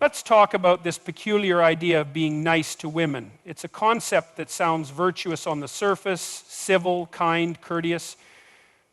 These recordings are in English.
Let's talk about this peculiar idea of being nice to women. It's a concept that sounds virtuous on the surface, civil, kind, courteous,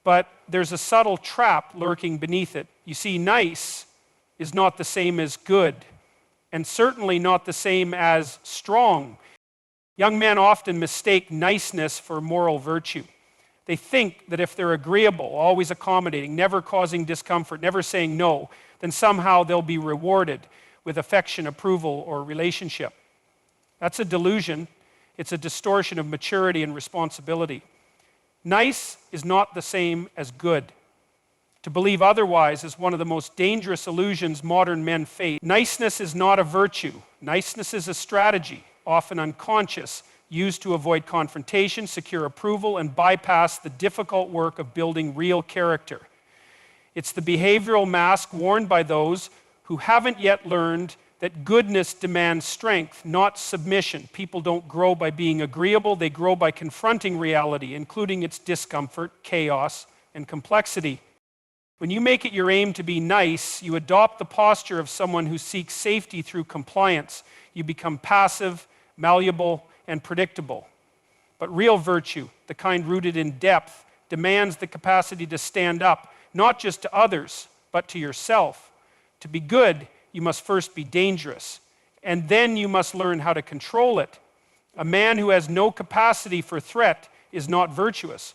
but there's a subtle trap lurking beneath it. You see, nice is not the same as good, and certainly not the same as strong. Young men often mistake niceness for moral virtue. They think that if they're agreeable, always accommodating, never causing discomfort, never saying no, then somehow they'll be rewarded with affection, approval, or relationship. That's a delusion. It's a distortion of maturity and responsibility. Nice is not the same as good. To believe otherwise is one of the most dangerous illusions modern men face. Niceness is not a virtue. Niceness is a strategy, often unconscious, used to avoid confrontation, secure approval, and bypass the difficult work of building real character. It's the behavioral mask worn by those who haven't yet learned that goodness demands strength, not submission. People don't grow by being agreeable, they grow by confronting reality, including its discomfort, chaos, and complexity. When you make it your aim to be nice, you adopt the posture of someone who seeks safety through compliance. You become passive, malleable, and predictable. But real virtue, the kind rooted in depth, demands the capacity to stand up, not just to others, but to yourself. To be good, you must first be dangerous, and then you must learn how to control it. A man who has no capacity for threat is not virtuous.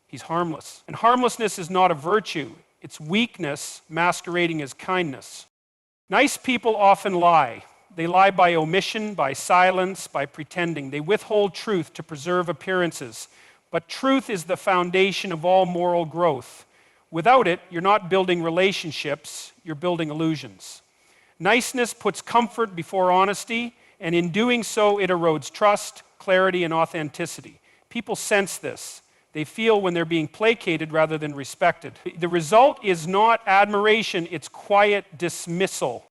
He's harmless. And harmlessness is not a virtue. It's weakness masquerading as kindness. Nice people often lie. They lie by omission, by silence, by pretending. They withhold truth to preserve appearances. But truth is the foundation of all moral growth. Without it, you're not building relationships, you're building illusions. Niceness puts comfort before honesty, and in doing so, it erodes trust, clarity, and authenticity. People sense this. They feel when they're being placated rather than respected. The result is not admiration, it's quiet dismissal.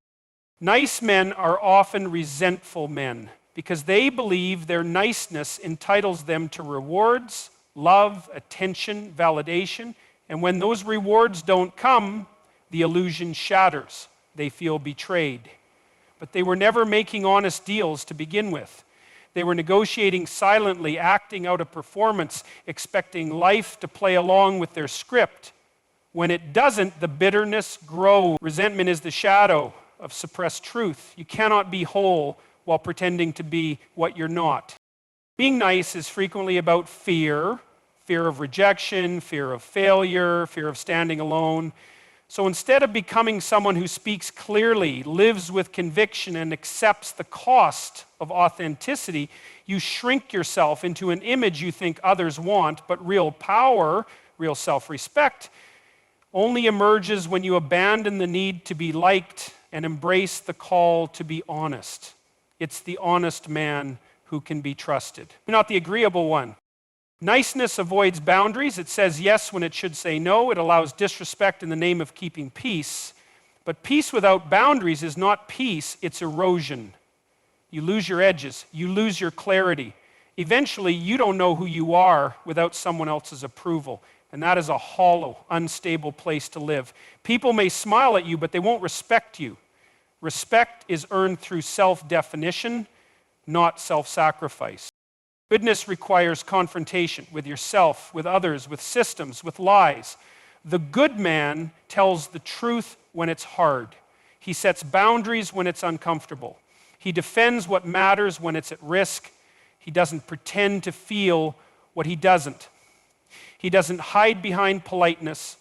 Nice men are often resentful men because they believe their niceness entitles them to rewards, love, attention, validation, and when those rewards don't come, the illusion shatters. They feel betrayed. But they were never making honest deals to begin with. They were negotiating silently, acting out a performance, expecting life to play along with their script. When it doesn't, the bitterness grows. Resentment is the shadow of suppressed truth. You cannot be whole while pretending to be what you're not. Being nice is frequently about fear of rejection, fear of failure, fear of standing alone. So instead of becoming someone who speaks clearly, lives with conviction, and accepts the cost of authenticity, you shrink yourself into an image you think others want, but real power, real self-respect, only emerges when you abandon the need to be liked and embrace the call to be honest. It's the honest man who can be trusted, not the agreeable one. Niceness avoids boundaries. It says yes when it should say no. It allows disrespect in the name of keeping peace. But peace without boundaries is not peace, it's erosion. You lose your edges. You lose your clarity. Eventually, you don't know who you are without someone else's approval. And that is a hollow, unstable place to live. People may smile at you, but they won't respect you. Respect is earned through self-definition, not self-sacrifice. Goodness requires confrontation with yourself, with others, with systems, with lies. The good man tells the truth when it's hard. He sets boundaries when it's uncomfortable. He defends what matters when it's at risk. He doesn't pretend to feel what he doesn't. He doesn't hide behind politeness.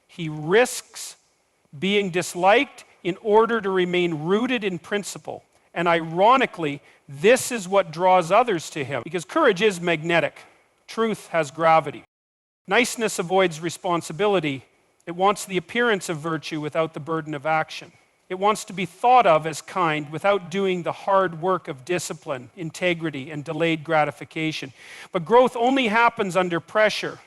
He risks being disliked in order to remain rooted in principle. And ironically, this is what draws others to him, because courage is magnetic. Truth has gravity. Niceness avoids responsibility. It wants the appearance of virtue without the burden of action. It wants to be thought of as kind without doing the hard work of discipline, integrity, and delayed gratification. But growth only happens under pressure.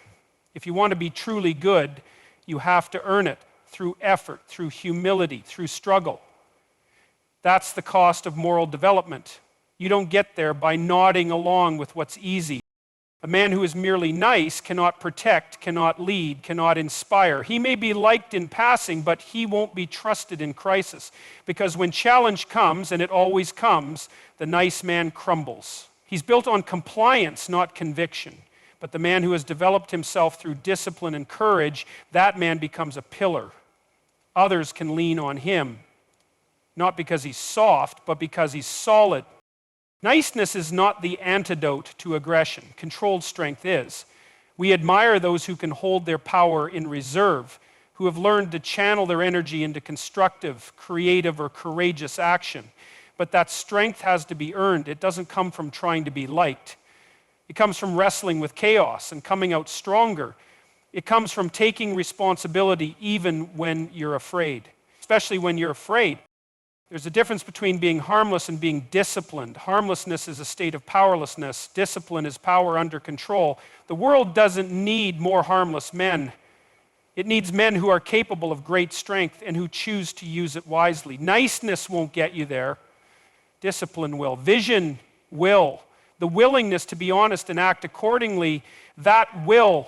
If you want to be truly good, you have to earn it through effort, through humility, through struggle. That's the cost of moral development. You don't get there by nodding along with what's easy. A man who is merely nice cannot protect, cannot lead, cannot inspire. He may be liked in passing, but he won't be trusted in crisis. Because when challenge comes, and it always comes, the nice man crumbles. He's built on compliance, not conviction. But the man who has developed himself through discipline and courage, that man becomes a pillar. Others can lean on him, not because he's soft, but because he's solid. Niceness is not the antidote to aggression. Controlled strength is. We admire those who can hold their power in reserve, who have learned to channel their energy into constructive, creative, or courageous action. But that strength has to be earned. It doesn't come from trying to be liked. It comes from wrestling with chaos and coming out stronger. It comes from taking responsibility even when you're afraid, especially when you're afraid. There's a difference between being harmless and being disciplined. Harmlessness is a state of powerlessness. Discipline is power under control. The world doesn't need more harmless men. It needs men who are capable of great strength and who choose to use it wisely. Niceness won't get you there. Discipline will. Vision will. The willingness to be honest and act accordingly, that will.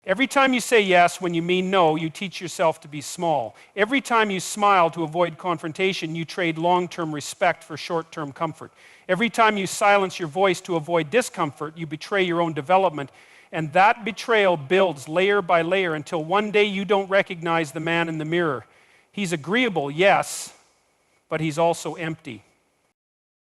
Every time you say yes when you mean no, you teach yourself to be small. Every time you smile to avoid confrontation, you trade long-term respect for short-term comfort. Every time you silence your voice to avoid discomfort, you betray your own development. And that betrayal builds layer by layer until one day you don't recognize the man in the mirror. He's agreeable, yes, but he's also empty.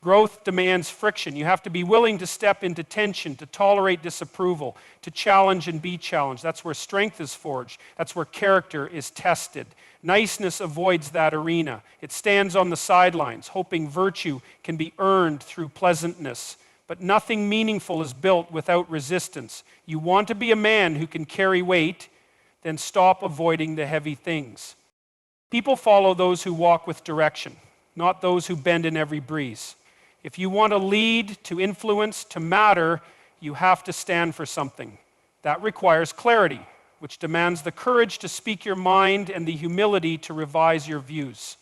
Growth demands friction. You have to be willing to step into tension, to tolerate disapproval, to challenge and be challenged. That's where strength is forged. That's where character is tested. Niceness avoids that arena. It stands on the sidelines, hoping virtue can be earned through pleasantness. But nothing meaningful is built without resistance. You want to be a man who can carry weight, then stop avoiding the heavy things. People follow those who walk with direction, not those who bend in every breeze. If you want to lead, to influence, to matter, you have to stand for something. That requires clarity, which demands the courage to speak your mind and the humility to revise your views.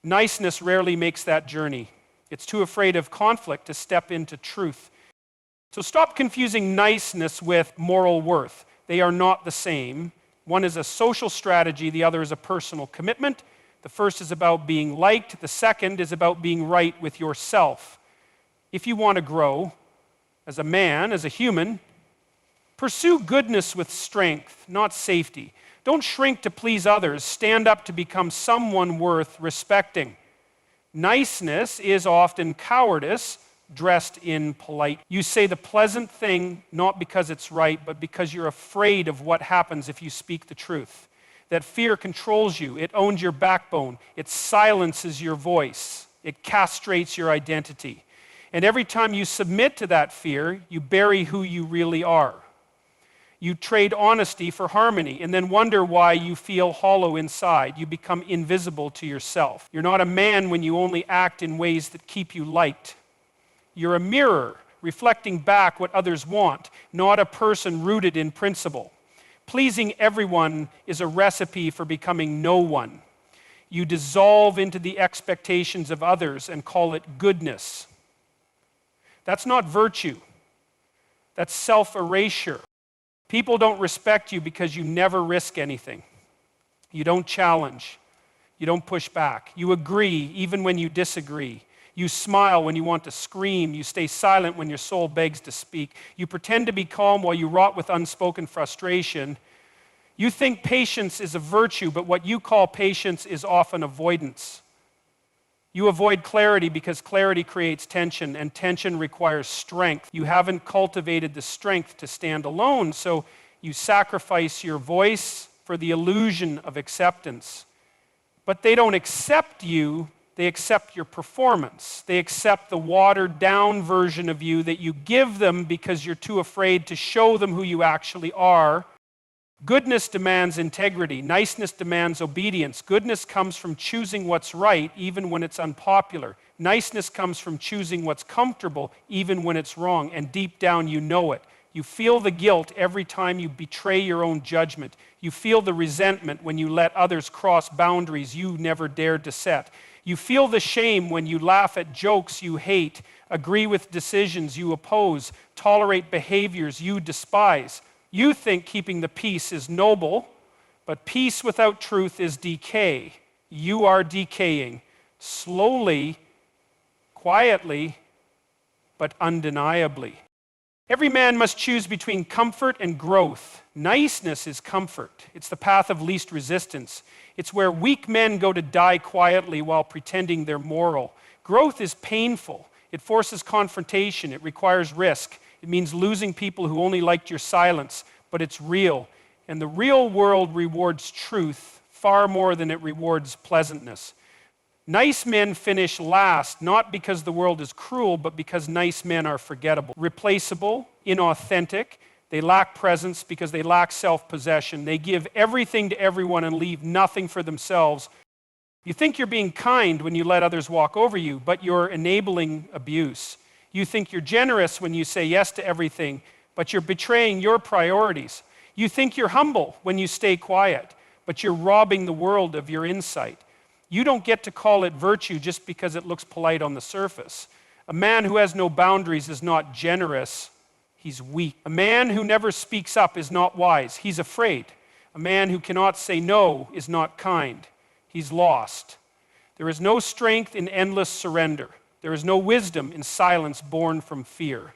Niceness rarely makes that journey. It's too afraid of conflict to step into truth. So stop confusing niceness with moral worth. They are not the same. One is a social strategy, the other is a personal commitment. The first is about being liked, the second is about being right with yourself. If you want to grow as a man, as a human, pursue goodness with strength, not safety. Don't shrink to please others. Stand up to become someone worth respecting. Niceness is often cowardice dressed in polite. You say the pleasant thing not because it's right, but because you're afraid of what happens if you speak the truth. That fear controls you. It owns your backbone. It silences your voice. It castrates your identity. And every time you submit to that fear, you bury who you really are. You trade honesty for harmony and then wonder why you feel hollow inside. You become invisible to yourself. You're not a man when you only act in ways that keep you liked. You're a mirror reflecting back what others want, not a person rooted in principle. Pleasing everyone is a recipe for becoming no one. You dissolve into the expectations of others and call it goodness. That's not virtue. That's self-erasure. People don't respect you because you never risk anything. You don't challenge. You don't push back. You agree even when you disagree. You smile when you want to scream. You stay silent when your soul begs to speak. You pretend to be calm while you rot with unspoken frustration. You think patience is a virtue, but what you call patience is often avoidance. You avoid clarity because clarity creates tension, and tension requires strength. You haven't cultivated the strength to stand alone, so you sacrifice your voice for the illusion of acceptance. But they don't accept you, they accept your performance. They accept the watered-down version of you that you give them because you're too afraid to show them who you actually are. Goodness demands integrity. Niceness demands obedience. Goodness comes from choosing what's right, even when it's unpopular. Niceness comes from choosing what's comfortable, even when it's wrong. And deep down, you know it. You feel the guilt every time you betray your own judgment. You feel the resentment when you let others cross boundaries you never dared to set. You feel the shame when you laugh at jokes you hate, agree with decisions you oppose, tolerate behaviors you despise. You think keeping the peace is noble, but peace without truth is decay. You are decaying, slowly, quietly, but undeniably. Every man must choose between comfort and growth. Niceness is comfort. It's the path of least resistance. It's where weak men go to die quietly while pretending they're moral. Growth is painful. It forces confrontation. It requires risk. It means losing people who only liked your silence, but it's real. And the real world rewards truth far more than it rewards pleasantness. Nice men finish last, not because the world is cruel, but because nice men are forgettable, replaceable, inauthentic. They lack presence because they lack self-possession. They give everything to everyone and leave nothing for themselves. You think you're being kind when you let others walk over you, but you're enabling abuse. You think you're generous when you say yes to everything, but you're betraying your priorities. You think you're humble when you stay quiet, but you're robbing the world of your insight. You don't get to call it virtue just because it looks polite on the surface. A man who has no boundaries is not generous, he's weak. A man who never speaks up is not wise, he's afraid. A man who cannot say no is not kind, he's lost. There is no strength in endless surrender. There is no wisdom in silence born from fear.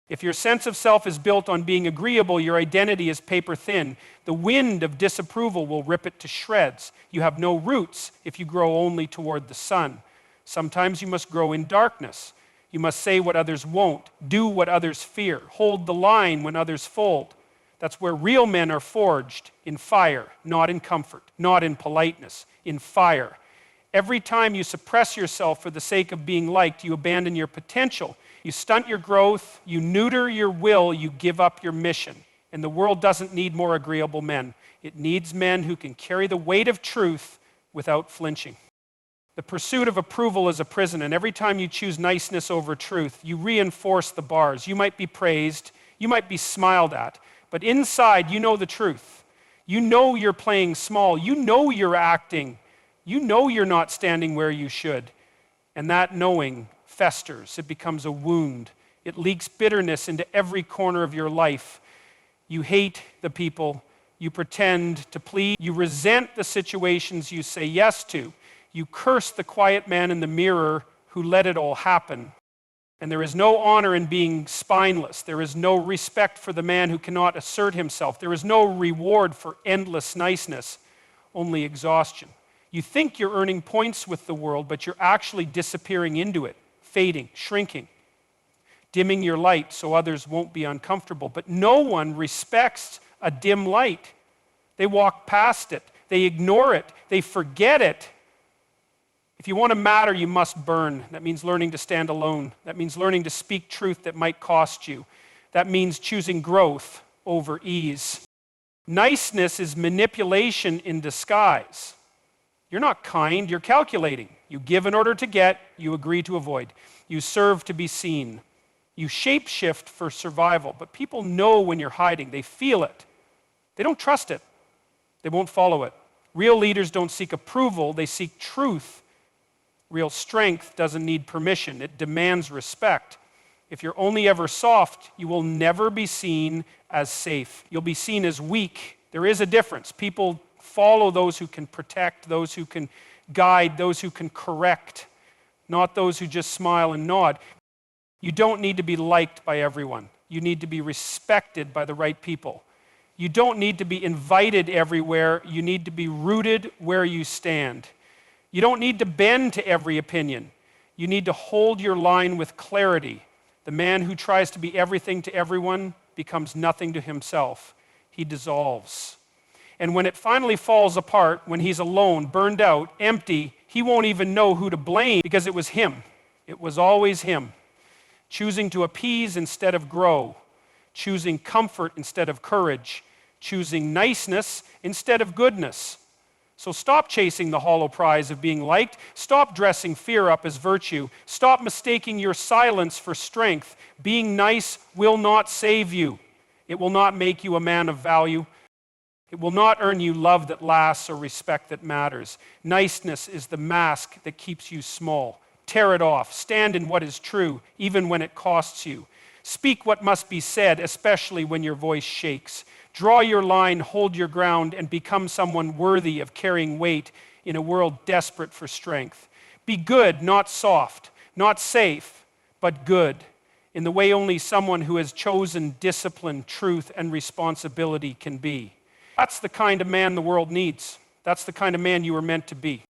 If your sense of self is built on being agreeable, your identity is paper thin. The wind of disapproval will rip it to shreds. You have no roots if you grow only toward the sun. Sometimes you must grow in darkness. You must say what others won't, do what others fear, hold the line when others fold. That's where real men are forged, in fire, not in comfort, not in politeness, in fire. Every time you suppress yourself for the sake of being liked, you abandon your potential. You stunt your growth, you neuter your will, you give up your mission. And the world doesn't need more agreeable men. It needs men who can carry the weight of truth without flinching. The pursuit of approval is a prison, and every time you choose niceness over truth, you reinforce the bars. You might be praised, you might be smiled at, but inside you know the truth. You know you're playing small, you know you're acting, you know you're not standing where you should. And that knowing festers, it becomes a wound. It leaks bitterness into every corner of your life. You hate the people, you pretend to plead, you resent the situations you say yes to. You curse the quiet man in the mirror who let it all happen. And there is no honor in being spineless. There is no respect for the man who cannot assert himself. There is no reward for endless niceness, only exhaustion. You think you're earning points with the world, but you're actually disappearing into it, fading, shrinking, dimming your light so others won't be uncomfortable. But no one respects a dim light. They walk past it. They ignore it. They forget it. If you want to matter, you must burn. That means learning to stand alone. That means learning to speak truth that might cost you. That means choosing growth over ease. Niceness is manipulation in disguise. You're not kind, you're calculating. You give in order to get, you agree to avoid. You serve to be seen. You shapeshift for survival, but people know when you're hiding. They feel it. They don't trust it. They won't follow it. Real leaders don't seek approval, they seek truth. Real strength doesn't need permission, it demands respect. If you're only ever soft, you will never be seen as safe. You'll be seen as weak. There is a difference. People follow those who can protect, those who can guide, those who can correct, not those who just smile and nod. You don't need to be liked by everyone. You need to be respected by the right people. You don't need to be invited everywhere. You need to be rooted where you stand. You don't need to bend to every opinion. You need to hold your line with clarity. The man who tries to be everything to everyone becomes nothing to himself. He dissolves. And when it finally falls apart, when he's alone, burned out, empty, he won't even know who to blame because it was him. It was always him. Choosing to appease instead of grow. Choosing comfort instead of courage. Choosing niceness instead of goodness. So stop chasing the hollow prize of being liked. Stop dressing fear up as virtue. Stop mistaking your silence for strength. Being nice will not save you. It will not make you a man of value. It will not earn you love that lasts or respect that matters. Niceness is the mask that keeps you small. Tear it off. Stand in what is true, even when it costs you. Speak what must be said, especially when your voice shakes. Draw your line, hold your ground, and become someone worthy of carrying weight in a world desperate for strength. Be good, not soft, not safe, but good, in the way only someone who has chosen discipline, truth, and responsibility can be. That's the kind of man the world needs. That's the kind of man you were meant to be.